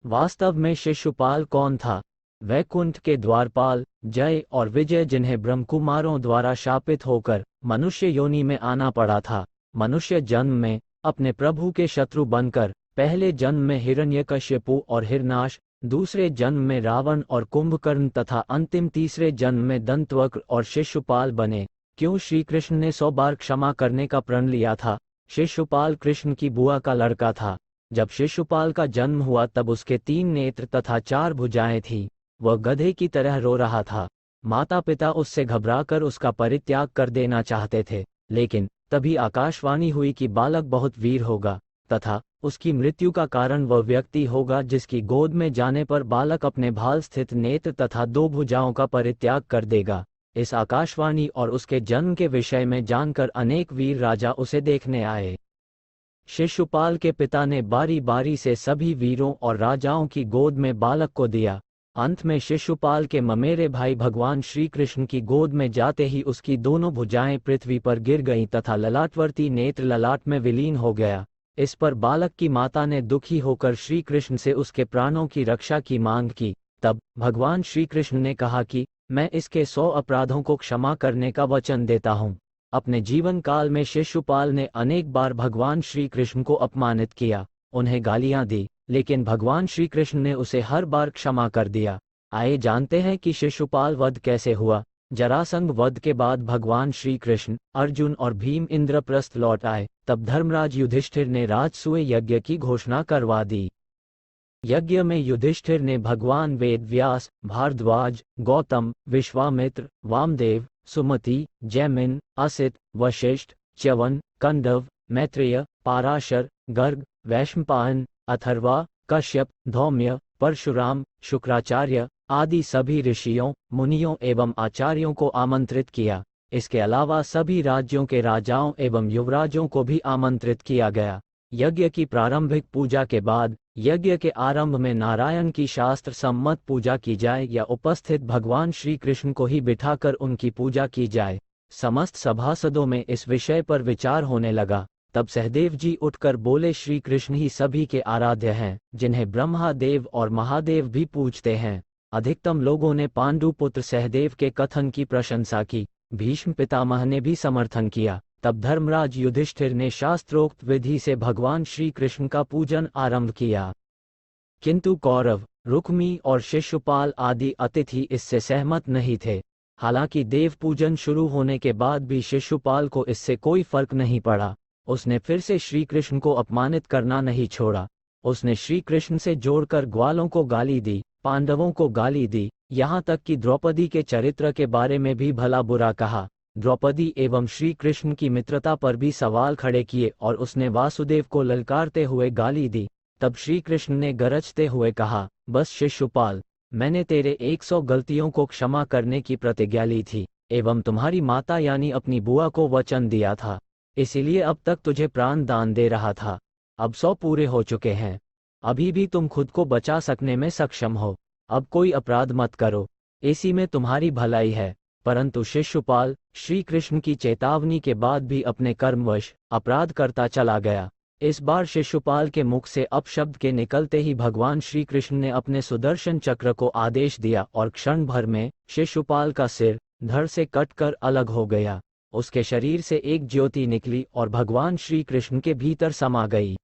वास्तव में शिशुपाल कौन था? वैकुंठ के द्वारपाल, जय और विजय, जिन्हें ब्रह्मकुमारों द्वारा शापित होकर मनुष्य योनि में आना पड़ा था। मनुष्य जन्म में अपने प्रभु के शत्रु बनकर, पहले जन्म में हिरण्यकश्यपु और हिरनाश, दूसरे जन्म में रावण और कुंभकर्ण तथा अंतिम तीसरे जन्म में दंतवक्र और शिशुपाल बने। क्यों? श्री कृष्ण ने 100 बार क्षमा करने का प्रण लिया था। शिशुपाल कृष्ण की बुआ का लड़का था। जब शिशुपाल का जन्म हुआ तब उसके 3 नेत्र तथा 4 भुजाएं थीं। वह गधे की तरह रो रहा था। माता पिता उससे घबराकर उसका परित्याग कर देना चाहते थे, लेकिन तभी आकाशवाणी हुई कि बालक बहुत वीर होगा तथा उसकी मृत्यु का कारण वह व्यक्ति होगा जिसकी गोद में जाने पर बालक अपने भाल स्थित नेत्र तथा 2 भुजाओं का परित्याग कर देगा। इस आकाशवाणी और उसके जन्म के विषय में जानकर अनेक वीर राजा उसे देखने आए। शिशुपाल के पिता ने बारी बारी से सभी वीरों और राजाओं की गोद में बालक को दिया। अंत में शिशुपाल के ममेरे भाई भगवान श्री कृष्ण की गोद में जाते ही उसकी दोनों भुजाएं पृथ्वी पर गिर गईं तथा ललाटवर्ती नेत्र ललाट में विलीन हो गया। इस पर बालक की माता ने दुखी होकर श्री कृष्ण से उसके प्राणों की रक्षा की मांग की। तब भगवान श्री कृष्ण ने कहा कि मैं इसके 100 अपराधों को क्षमा करने का वचन देता हूँ। अपने जीवन काल में शिशुपाल ने अनेक बार भगवान श्री कृष्ण को अपमानित किया, उन्हें गालियां दी, लेकिन भगवान श्री कृष्ण ने उसे हर बार क्षमा कर दिया। आइए जानते हैं कि शिशुपाल वध कैसे हुआ। जरासंध वध के बाद भगवान श्री कृष्ण, अर्जुन और भीम इंद्रप्रस्थ लौट आए। तब धर्मराज युधिष्ठिर ने राजसूय यज्ञ की घोषणा करवा दी। यज्ञ में युधिष्ठिर ने भगवान वेद व्यास, भारद्वाज, गौतम, विश्वामित्र, वामदेव, सुमति, जैमिन, असित, वशिष्ठ, च्यवन, कंडव, मैत्रेय, पाराशर, गर्ग, वैशंपायन, अथर्वा, कश्यप, धौम्य, परशुराम, शुक्राचार्य आदि सभी ऋषियों, मुनियों एवं आचार्यों को आमंत्रित किया। इसके अलावा सभी राज्यों के राजाओं एवं युवराजों को भी आमंत्रित किया गया। यज्ञ की प्रारंभिक पूजा के बाद यज्ञ के आरंभ में नारायण की शास्त्र सम्मत पूजा की जाए या उपस्थित भगवान श्री कृष्ण को ही बिठाकर उनकी पूजा की जाए। समस्त सभासदों में इस विषय पर विचार होने लगा। तब सहदेव जी उठकर बोले, श्री कृष्ण ही सभी के आराध्य हैं, जिन्हें ब्रह्मा देव और महादेव भी पूजते हैं। अधिकतम लोगों ने पांडुपुत्र सहदेव के कथन की प्रशंसा की। भीष्म पितामह ने भी समर्थन किया। तब धर्मराज युधिष्ठिर ने शास्त्रोक्त विधि से भगवान श्री कृष्ण का पूजन आरंभ किया। किंतु कौरव, रुक्मी और शिशुपाल आदि अतिथि इससे सहमत नहीं थे। हालांकि देव पूजन शुरू होने के बाद भी शिशुपाल को इससे कोई फर्क नहीं पड़ा। उसने फिर से श्री कृष्ण को अपमानित करना नहीं छोड़ा। उसने श्री कृष्ण से जोड़कर ग्वालों को गाली दी, पांडवों को गाली दी, यहाँ तक कि द्रौपदी के चरित्र के बारे में भी भला बुरा कहा। द्रौपदी एवं श्री कृष्ण की मित्रता पर भी सवाल खड़े किए और उसने वासुदेव को ललकारते हुए गाली दी। तब श्री कृष्ण ने गरजते हुए कहा, बस शिशुपाल, मैंने तेरे 100 गलतियों को क्षमा करने की प्रतिज्ञा ली थी एवं तुम्हारी माता यानी अपनी बुआ को वचन दिया था, इसीलिए अब तक तुझे प्राण दान दे रहा था। अब 100 पूरे हो चुके हैं। अभी भी तुम खुद को बचा सकने में सक्षम हो। अब कोई अपराध मत करो, इसी में तुम्हारी भलाई है। परंतु शिशुपाल श्री कृष्ण की चेतावनी के बाद भी अपने कर्मवश अपराध करता चला गया। इस बार शिशुपाल के मुख से अपशब्द के निकलते ही भगवान श्री कृष्ण ने अपने सुदर्शन चक्र को आदेश दिया और क्षण भर में शिशुपाल का सिर धड़ से कटकर अलग हो गया। उसके शरीर से एक ज्योति निकली और भगवान श्री कृष्ण के भीतर समा गई।